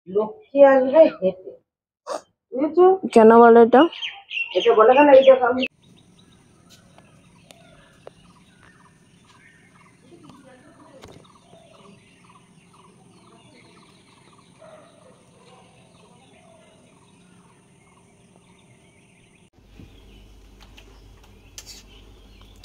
লক্ষ্মী আসবে হেঁটে, বুঝেছো? কেন বলো এটা? এটা বলে কেন? এইটা আমি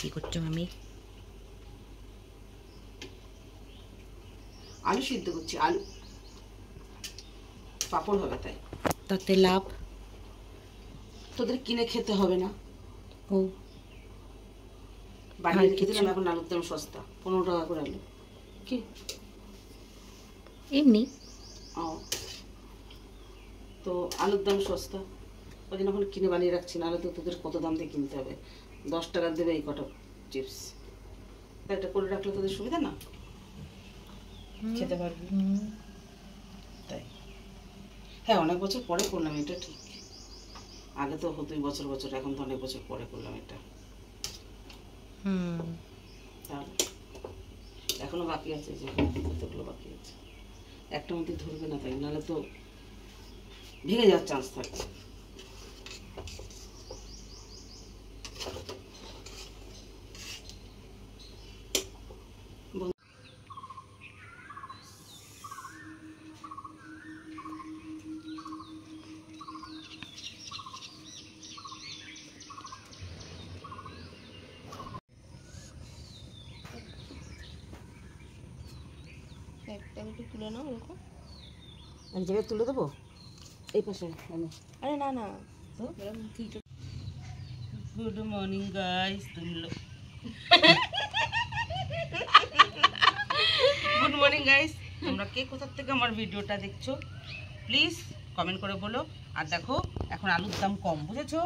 কি করছো মামি? আলু সিদ্ধ করছি, আলু পাঁপড় হবে তাই। তাতে লাভ? তোদের কিনে খেতে হবে না। ও বাড়িতে রেখে দিলাম, এখন আলুর দাম সস্তা, 15 টাকা করে আলু। কি এমনি? ও, তো আলুর দাম সস্তা, ওই জন্য এখন কিনে বানিয়ে রাখছি, নাহলে তো তোদের কত দাম দিয়ে কিনতে হবে। 10 টাকা দেবে এই কটা চিপস, তাই এটা করে রাখলে তোদের সুবিধা না, খেতে পারবি তাই। হ্যাঁ, অনেক বছর পরে করলাম এটা, ঠিক। আগে তো হতোই বছর বছর, এখন তো অনেক বছর পরে করলাম এটা। তাহলে এখনো বাকি আছে, যে কতগুলো বাকি আছে, একটা মধ্যে ধরবে না, তাই নাহলে তো ভেঙে যাওয়ার চান্স থাকে। একটা দুটো তুলে নাও এরকম। এক জায়গায় তুলে দেবো, এই পাশে। আরে না না, তো গুড মর্নিং গাইস, তুমি গুড মর্নিং গাইস, তোমরা কে কোথা থেকে আমার ভিডিওটা দেখছো প্লিজ কমেন্ট করে বলো। আর দেখো এখন আলুর দাম কম, বুঝেছো,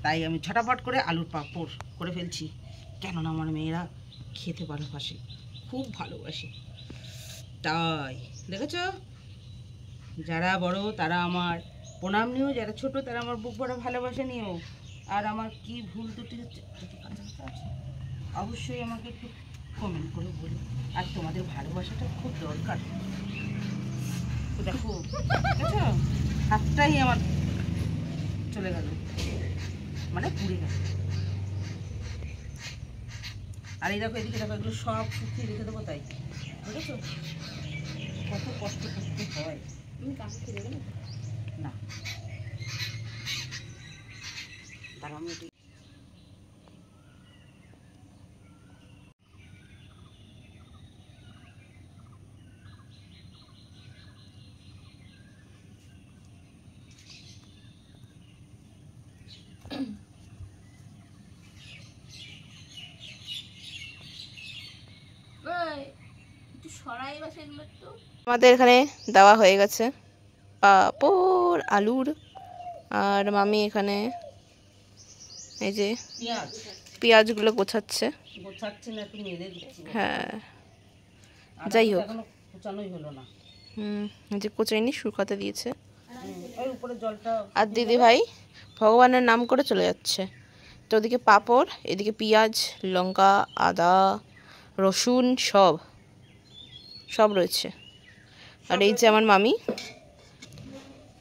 তাই আমি ঝটাফট করে আলুর পাঁপড় করে ফেলছি, কেননা আমার মেয়েরা খেতে ভালোবাসে, খুব ভালোবাসে, তাই। দেখেছো, যারা বড় তারা আমার প্রণাম নিও, যারা ছোট তারা আমার বুক ভরা ভালোবাসা নিও। আর আমার কি ভুল ত্রুটি হচ্ছে অবশ্যই আমাকে একটু কমেন্ট করে বলো। আর তোমাদের ভালোবাসাটা খুব দরকার। তো দেখো, দেখেছো, হাতটাই আমার চলে গেল, মানে পুড়ে গেল। আর এই দেখো, এদিকে দেখো, এগুলো সব শুকিয়ে রেখে দেবো, তাই বুঝেছো কত কষ্ট করতে হয়। না, তার আমি আমাদের এখানে দেওয়া হয়ে গেছে পাঁপড় আলুর। আর মামি এখানে এই যে পেঁয়াজগুলো গোছাচ্ছে। হ্যাঁ, যাই হোক, যে কোচাইনি শুকাতে দিয়েছে। আর দিদি ভাই ভগবানের নাম করে চলে যাচ্ছে। তো ওদিকে পাঁপড়, এদিকে পেঁয়াজ, লঙ্কা, আদা, রসুন সব সব রয়েছে। और ये আমার मामी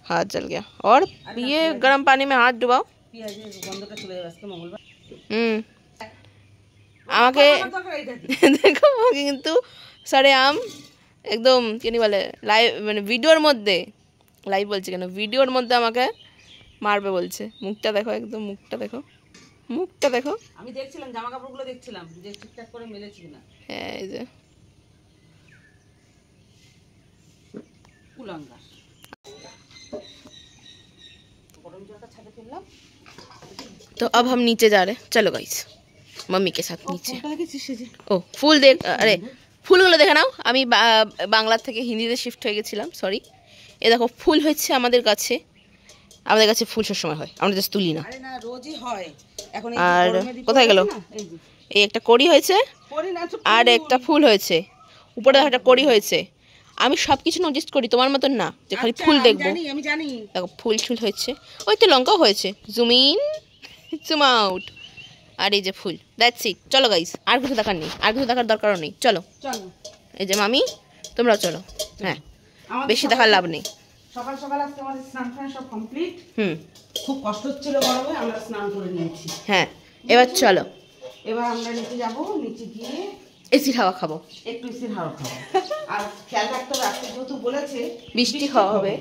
हाथ जल गया और ये गर्म पानी में हाथ डुबाओ। আমাকে দেখো, আমাকে কিন্তু সারে আম একদম কি বলে লাইভ, মানে ভিডিওর মধ্যে, লাইভ বলছে কেন, ভিডিওর মধ্যে আমাকে মারবে বলছে। মুখটা দেখো, একদম মুখটা দেখো, মুখটা দেখো। আমি দেখছিলাম জামা কাপড়গুলো, দেখছিলাম যে ঠিকঠাক করে মেলেছি কিনা। হ্যাঁ, এই যে কুলাঙ্গার, गरम जल का छाते फेललाम। तो अब हम नीचे जा रहे हैं, चलो गाइस मम्मी के साथ नीचे। ও ফুল দেখ, আরে ফুলগুলো দেখে নাও। আমি বাংলা থেকে হিন্দিতে শিফট হয়ে গেছিলাম, সরি। এ দেখো ফুল হচ্ছে আমাদের কাছে, আমাদের কাছে ফুল সব সময় হয়, আমরা জাস্ট তুলি না। আরে না, রোজই হয়। এখন এই আর কোথায় গেল? এই একটা কড়ি হয়েছে আর একটা ফুল হয়েছে, উপরে দেখো একটা কড়ি হয়েছে। আমি সব কিছু নোটিস করি, তোমার মতন না যে খালি ফুল দেখবো। আমি জানি, দেখো ফুল ছুল হয়েছে, ওই তো লঙ্কাও হয়েছে, জুম ইন জুম আউট। আর এই যে ফুল, দ্যাটস ইট। চলো গাইস, আর কিছু দেখার নেই, আর কিছু দেখার দরকারও নেই, চলো। চলো এই যে মামি, তোমরাও চলো। হ্যাঁ, বেশি দেখার লাভ নেই। সকাল সকাল আজকে আমাদের স্নান ফান সব কমপ্লিট। হুম, খুব কষ্ট হচ্ছিল গরমে, আমরা স্নান করে নিয়েছি। হ্যাঁ এবার চলো, এবার আমরা নিচে যাব, নিচে গিয়ে এসির হাওয়া খাবো, একটু এসির হাওয়া খাবো। আর খেয়াল রাখতে হবে, আজকে যেহেতু বলেছে বৃষ্টি খাওয়া হবে,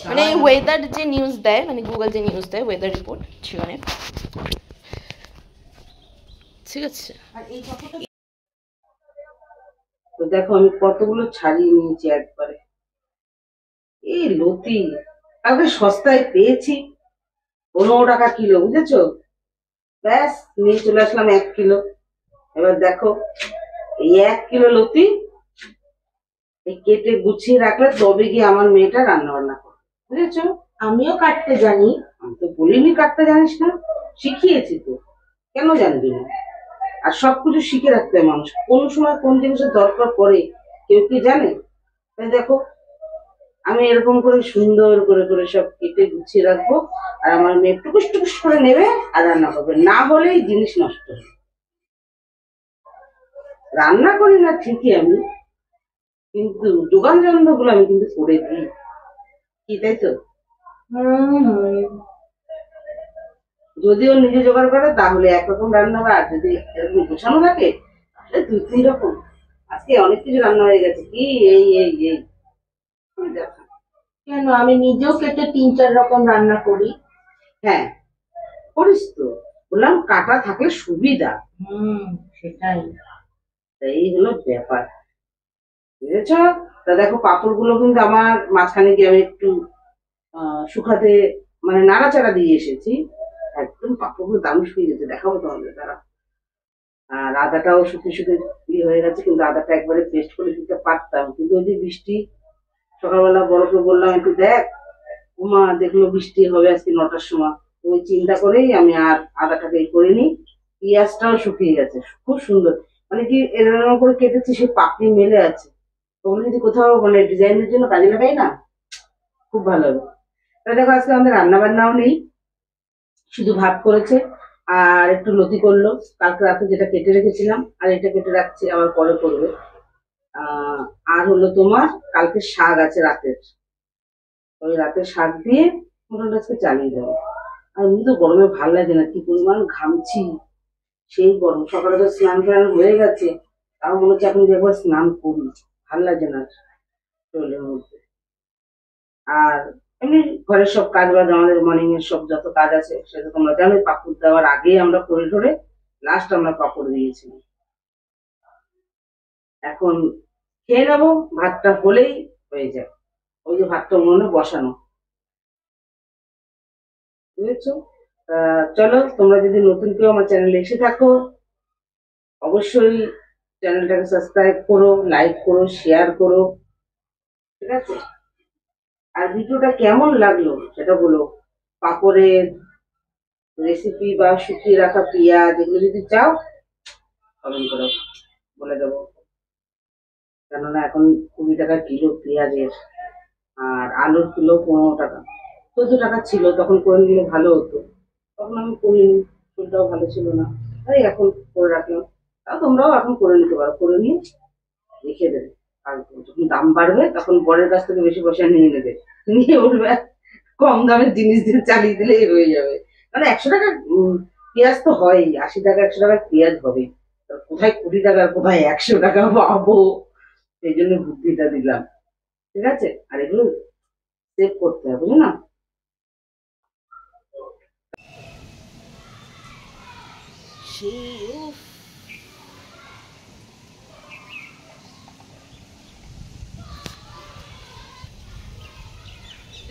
মানে ওয়েদার যে নিউজ দেয়, মানে গুগল যে নিউজ দেয় ওয়েদার রিপোর্ট সেখানে, ঠিক আছে। আর এই কাপড়টা তো দেখো আমি কতগুলো ছাড়িয়ে নিয়েছি একবারে। এই লতি কালকে সস্তায় পেয়েছি, 15 টাকা কিলো, বুঝেছো? ব্যাস নিয়ে চলে আসলাম 1 কিলো। এবার দেখো এই 1 কিলো লতি এই কেটে গুছিয়ে রাখলে তবে গিয়ে আমার মেয়েটা রান্না বান্না করে, বুঝেছো? আমিও কাটতে জানি, আমি তো বলিনি কাটতে জানিস না, শিখিয়েছি তো, কেন জানবি না? আর সবকিছু শিখে রাখতে হয় মানুষ, কোন সময় কোন জিনিসের দরকার পড়ে কেউ কি জানে? তাই দেখো আমি এরকম করে সুন্দর করে করে সব কেটে গুছিয়ে রাখবো, আর আমার মেয়ে টুকুস টুকুস করে নেবে আর রান্না করবে, না হলেই জিনিস নষ্ট হবে। রান্না করি না ঠিকই আমি, কিন্তু যোগান যন্ত্র গুলো আমি কিন্তু করে দিই, কি তাই তো? যদিও নিজে জোগাড় করে তাহলে একরকম রান্না হয়, আর যদি এরকম গোছানো থাকে তাহলে 2-3 রকম। আজকে অনেক কিছু রান্না হয়ে গেছে, কি এই এই এই দেখো। কেন আমি নিজেও কেটে 3-4 রকম রান্না করি। হ্যাঁ করিস তো, বললাম কাটা থাকলে সুবিধা। সেটাই। এই হলো ব্যাপার, বুঝেছ? তা দেখো পাঁপড় গুলো কিন্তু আমার মাঝখানে গিয়ে আমি একটু শুকাতে মানে নাড়াচাড়া দিয়ে এসেছি, একদম পাঁপড়গুলো দারুণ শুকিয়ে গেছে, দেখাবো তোমাদের দ্বারা। আর আদাটাও শুকিয়ে শুকিয়ে ইয়ে হয়ে গেছে, কিন্তু আদাটা একবারে পেস্ট করে দিতে পারতাম, কিন্তু ওই যে বৃষ্টি, সকালবেলা বড়কে বললাম একটু দেখ, উমা দেখলো বৃষ্টি হবে আজকে 9টার সময়, ওই চিন্তা করেই আমি আর আদাটাকে করিনি। পেঁয়াজটাও শুকিয়ে গেছে খুব সুন্দর, মানে কি এরকম করে কেটেছি সে পাপড়ি মেলে আছে, ওগুলো যদি কোথাও মানে ডিজাইনের জন্য কাজে লাগাই না, খুব ভালো হবে। তা দেখো আজকে আমাদের রান্না বান্নাও নেই, শুধু ভাত করেছে আর একটু লতি করলো কালকে রাতে যেটা কেটে রেখেছিলাম, আর এটা কেটে রাখছি আবার পরে করবে। আর হলো তোমার কালকে শাক আছে রাতের, ওই রাতের শাক দিয়ে মোটামুটি আজকে চালিয়ে দেবো। আর এমনি তো গরমে ভালো লাগে না, কি পরিমাণ ঘামছি, সেই গরম, সকালে তো স্নান টান হয়ে গেছে, তাও মনে হচ্ছে এখন যে একবার স্নান করি, ভাল লাগে না শরীরের মধ্যে। আর এমনি ঘরের সব কাজ বাজ আমাদের মর্নিং এর সব যত কাজ আছে সেটা তোমরা জানো, পাপড় দেওয়ার আগে আমরা করে ধরে লাস্ট আমরা পাপড় দিয়েছিলাম। এখন খেয়ে নেবো, ভাতটা হলেই হয়ে যায়, ওই যে ভাতটা উনুনে বসানো, বুঝেছো? চলো তোমরা যদি নতুন কেউ আমার চ্যানেলে এসে থাকো অবশ্যই চ্যানেলটাকে সাবস্ক্রাইব করো, লাইক করো, শেয়ার করো, ঠিক আছে? আর ভিডিওটা কেমন লাগলো সেটা বলো, পাপড়ের রেসিপি বা শুকিয়ে রাখা পেঁয়াজ এগুলো যদি চাও কমেন্ট করো, বলে দেবো। কেননা এখন 20 টাকা কিলো পেঁয়াজের, আর আলুর কিলো 15 টাকা, 14 টাকা ছিল তখন করে নিলে ভালো হতো, তখন আমি করিনি, শরীরটাও ভালো ছিল না, তাই এখন করে রাখলাম। তাও তোমরাও এখন করে নিতে পারো, করে নিয়ে রেখে দেবে, আর যখন দাম বাড়বে তখন বরের কাছ থেকে বেশি পয়সা নিয়ে নেবে, নিয়ে উঠবে কম দামের জিনিস দিয়ে চালিয়ে দিলেই হয়ে যাবে। মানে 100 টাকা পেঁয়াজ তো হয়, 80 টাকা 100 টাকার পেঁয়াজ হবে, কোথায় 20 টাকা কোথায় 100 টাকা পাবো, সেই জন্য বুদ্ধিটা দিলাম, ঠিক আছে? আর এগুলো সেভ করতে হবে, বুঝো না?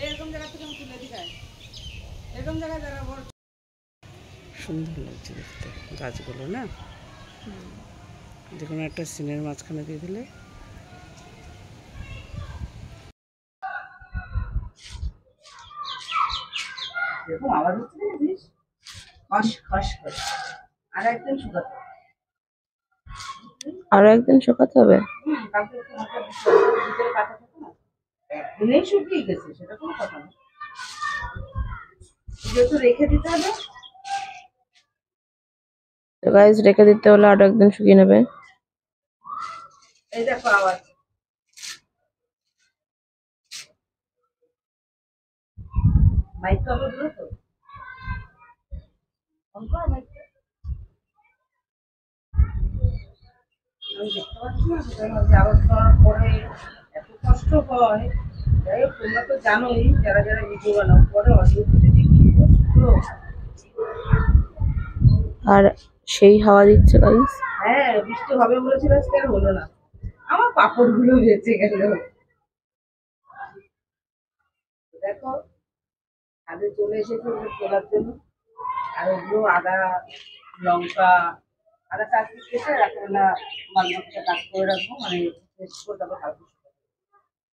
এরকম জায়গা থেকে আমি তুলে দিই, এরকম জায়গায় যারা সুন্দর লাগছে দেখতে গাছগুলো না, যে কোনো একটা সিনের মাঝখানে দিয়ে দিলে। এরকম আওয়াজ হচ্ছে দেখেছিস, খস খস খস। আর একদিন শুকাতে হবে। আরো একদিন শুকাতে হবে। কালকে একটু হালকা ভিতরে কাঁচা থাকে না, একদিনেই শুকিয়ে গেছে সেটা কোনো কথা না, যেহেতু রেখে দিতে হবে। তো গাইস রেখে দিতে হলে আরো একদিন শুকিয়ে নেবে। এই দেখো আওয়াজ। মাইকটা আবার দূরে তো ফোন কর মাইকটা। আমি দেখতে পাচ্ছি না জারদ করার পরে এত কষ্ট হয়। যাই হোক তোমরা তো জানোই যারা যারা ভিডিও বানাও পরে অডিও দিতে কি কষ্ট। আর সেই হাওয়া দিচ্ছে গাইস। হ্যাঁ বৃষ্টি হবে বলেছিল আজকে আর হলো না। আমার পাপড় গুলো বেঁচে গেল। দেখো ছাদে চলে এসেছে ওগুলো তোলার জন্য। আর ওগুলো আদা লঙ্কা আদা কাজ কেটে রাত্রেবেলা মাল মশলা কাজ করে রাখবো মানে পেস্ট করে তারপর কালকে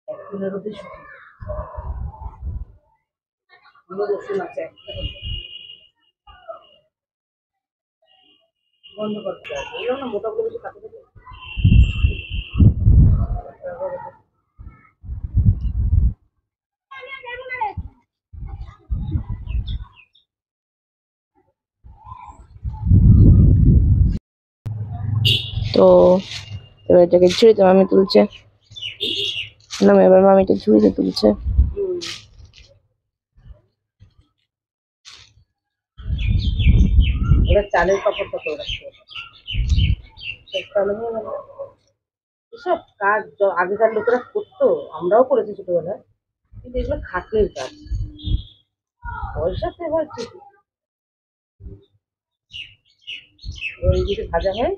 একদিনের রোদে শুকিয়ে হলুদ রসুন আছে বন্ধ করতে হবে এগুলো না মোটা করে বেশি কাটে দেবে। তো এবার এটাকে ঝুড়িতে মামি তুলছে, না এবার মামিটা ঝুড়িতে তুলছে। এবার চালের পাপড়টা করে রাখতে হবে। এসব কাজ আগেকার লোকেরা করতো, আমরাও করেছি ছোটবেলায়, কিন্তু এগুলো খাটনির কাজ। পয়সা তো এবার ঠিক ওই যদি ভাজা হয়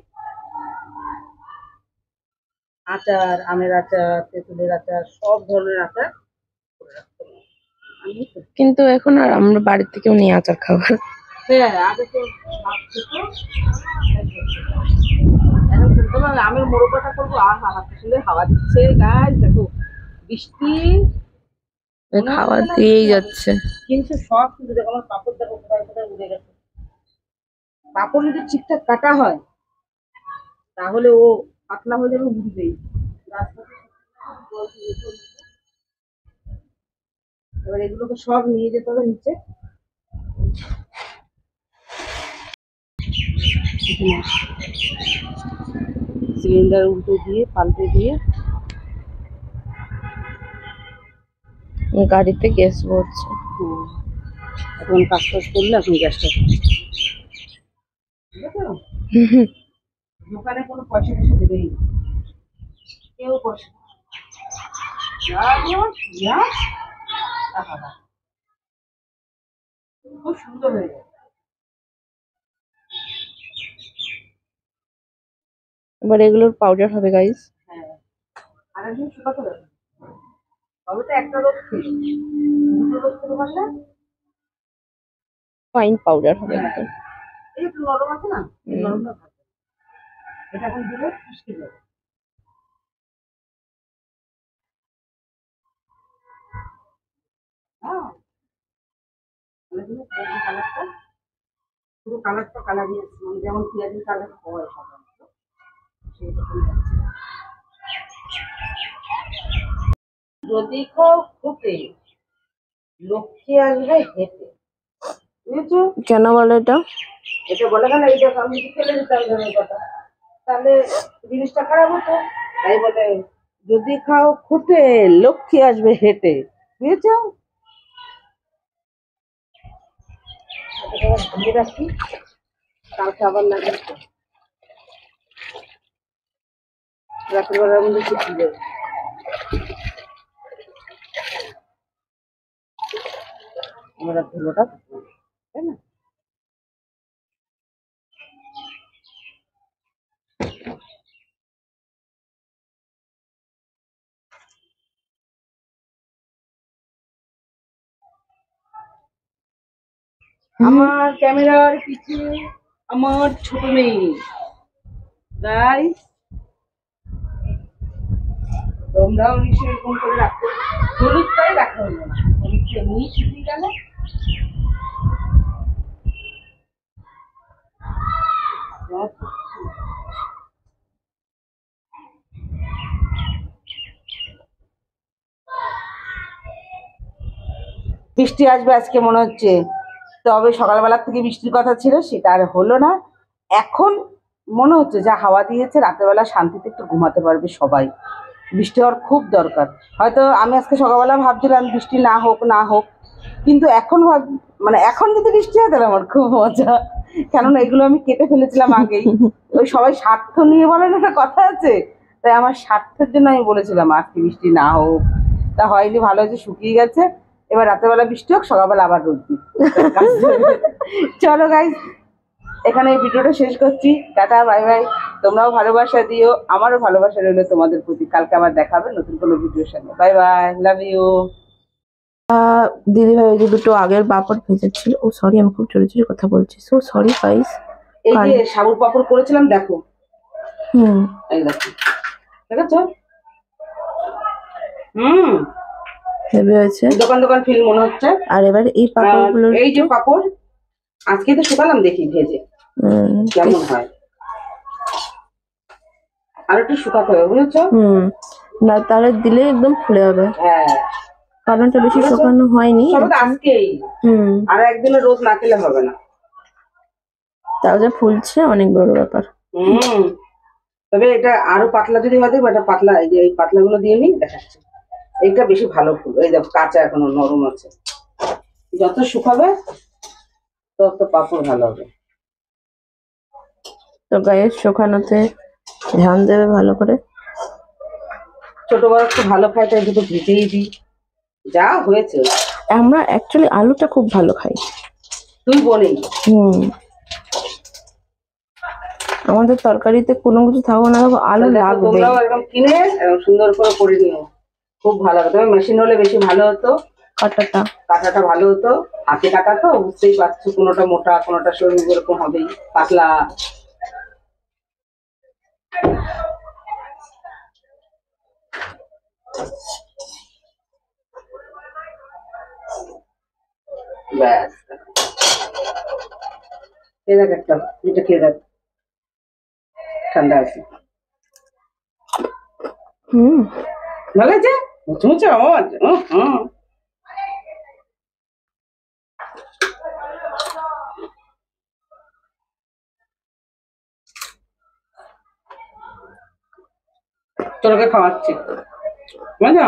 আচার, আমের আচার, তেঁতুলের আচার, সব ধরনের আচার করে রাখতে হবে। আমি তো কিন্তু এখন আর আমরা বাড়ির থেকেও নিয়ে আচার খাবার। হ্যাঁ আগে তো ভাত খেত, এখন শুনতে পারলে আমের মোড়কটা করবো আর হাওয়া সুন্দর হাওয়া দিচ্ছে গাছ দেখো বৃষ্টি খাওয়া দিয়েই যাচ্ছে। কিন্তু সব কিন্তু দেখো আমার পাপড় দেখো কোথায় কোথায় উড়ে গেছে। পাপড় যদি ঠিকঠাক কাটা হয় তাহলে ও পাতলা হয়ে যাবে উঠবেই। এবার এগুলোকে সব নিয়ে যেতে হবে নিচে। সিলিন্ডার উল্টে দিয়ে পাল্টে দিয়ে গাড়িতে গ্যাস ভরছে। এখন কাজ টাজ করলে এখন গ্যাসটা দোকানে কোনো পয়সা টয়সা দেবেই না, কেউ পয়সা খুব সুন্দর হয়ে যায়। এবার এগুলোর পাউডার হবে গাইস। হ্যাঁ আর একদিন শুকাতে হবে তবে তো একটা রোদ খেয়ে দুটো রোদ খেতে পারলে ফাইন পাউডার হবে একদম। এই একটু নরম আছে না এই নরমটা থাকবে। এটা এখন দিলে মিশকে যাবে। হ্যাঁ কালারটা পুরো কালারটা কালারই আছে মানে যেমন পেঁয়াজের কালার হয় সাধারণত সেই রকম যাচ্ছে। যদি কেউ ফুটে লক্ষ্মী আসবে হেঁটে, বুঝেছো? কেন বলো এটা? এটা বলে গেল এইটা আমি যদি ফেলে দিতাম ধরনের কথা তাহলে জিনিসটা খারাপ হতো। তাই বলে যদি খাও ফুটে লক্ষ্মী আসবে হেঁটে, বুঝেছো? ধুয়ে রাখি কালকে আবার লাগবে রাতের বেলার মধ্যে শুকিয়ে যাবে। আমরা ধুলোটা তাই না আমার ক্যামেরার পিছনে আমার ছোট মেয়ে গাইস, তোমরাও নিশ্চয়ই এরকম করে রাখতে হলুদটাই রাখা হলো না, হলুদটা এমনি শুকিয়ে গেল। বৃষ্টি আসবে আজকে মনে হচ্ছে, তবে সকালবেলার থেকে বৃষ্টির কথা ছিল সেটা আর হলো না। এখন মনে হচ্ছে যা হাওয়া দিয়েছে রাতেরবেলা শান্তিতে একটু ঘুমাতে পারবে সবাই। বৃষ্টি হওয়ার খুব দরকার। হয়তো আমি আজকে সকালবেলা ভাবছিলাম বৃষ্টি না হোক না হোক, কিন্তু এখন মানে এখন যদি বৃষ্টি হয় তাহলে আমার খুব মজা, কেননা এগুলো আমি কেটে ফেলেছিলাম আগেই। ওই সবাই স্বার্থ নিয়ে বলেন একটা কথা আছে, তাই আমার স্বার্থের জন্য আমি বলেছিলাম আজকে বৃষ্টি না হোক। তা হয়নি, ভালো হয়েছে, শুকিয়ে গেছে। এবার রাতেরবেলা বৃষ্টি হোক, সকালবেলা আবার রোদ দিই। চলো গাইস, এখানে এই ভিডিওটা শেষ করছি। Tata, bye bye. তোমরাও ভালোবাসা দিও, আমারও ভালোবাসা রইলো তোমাদের প্রতি। কালকে আবার দেখা হবে নতুন কোনো ভিডিওর সঙ্গে। Bye bye, love you. দিদি ভাই ওই যে দুটো আগের পাপড় ভেজেছিল, ও সরি আমি খুব চোরি চোরি কথা বলছি, সো সরি গাইস। এই যে সাবুর পাপড় করেছিলাম, দেখো। এই দেখো, দেখেছো? হেভি হয়েছে, দোকান দোকান ফিল মনে হচ্ছে। আর এবার এই পাপড়গুলো, এই যে পাপড় আজকে তো শুকালাম, দেখি ভেজে কেমন হয়। আর একটু শুকাতে হবে, বুঝেছো? না তাহলে দিলে একদম ফুলে যাবে। হ্যাঁ, কারণটা বেশি শুকানো হয়নি, সব তো আজকেই। আর একদিনে রোদ না খেলে হবে না। তাও যে ফুলছে অনেক বড় ব্যাপার। তবে এটা আরো পাতলা যদি হয়, দেখবো এটা পাতলা, এই যে এই পাতলা গুলো দিয়ে নিই, দেখাচ্ছে। এইটা বেশি ভালো ফুল, এই দেখো কাঁচা এখনো নরম আছে। যত শুকাবে তত পাপড় ভালো হবে। তো গায়ে শুকানোতে ধ্যান দেবে ভালো করে। ছোট বড় একটু ভালো খাই, তাই দুটো ভেজেই দিই। যা হয়েছে। আমরা অ্যাকচুয়ালি আলুটা খুব ভালো খাই। তুই বলি। আমাদের তরকারিতে কোনো কিছু থাকো না থাকো, আলু লাগবে। তোমরাও এরকম কিনে এরকম সুন্দর করে নিও, খুব ভালো হবে। তবে মেশিন হলে বেশি ভালো হতো, কাটাটা ভালো হতো। হাতে কাটা তো বুঝতেই পারছো, কোনোটা মোটা কোনোটা সরু, এরকম হবেই, পাতলা। ব্যাস, খেয়ে দেখ একটা, এটা খেয়ে দেখ, ঠান্ডা আছে। ভালো আছে, মুচমুচে আমার। তোকে খাওয়াচ্ছি, বুঝলো?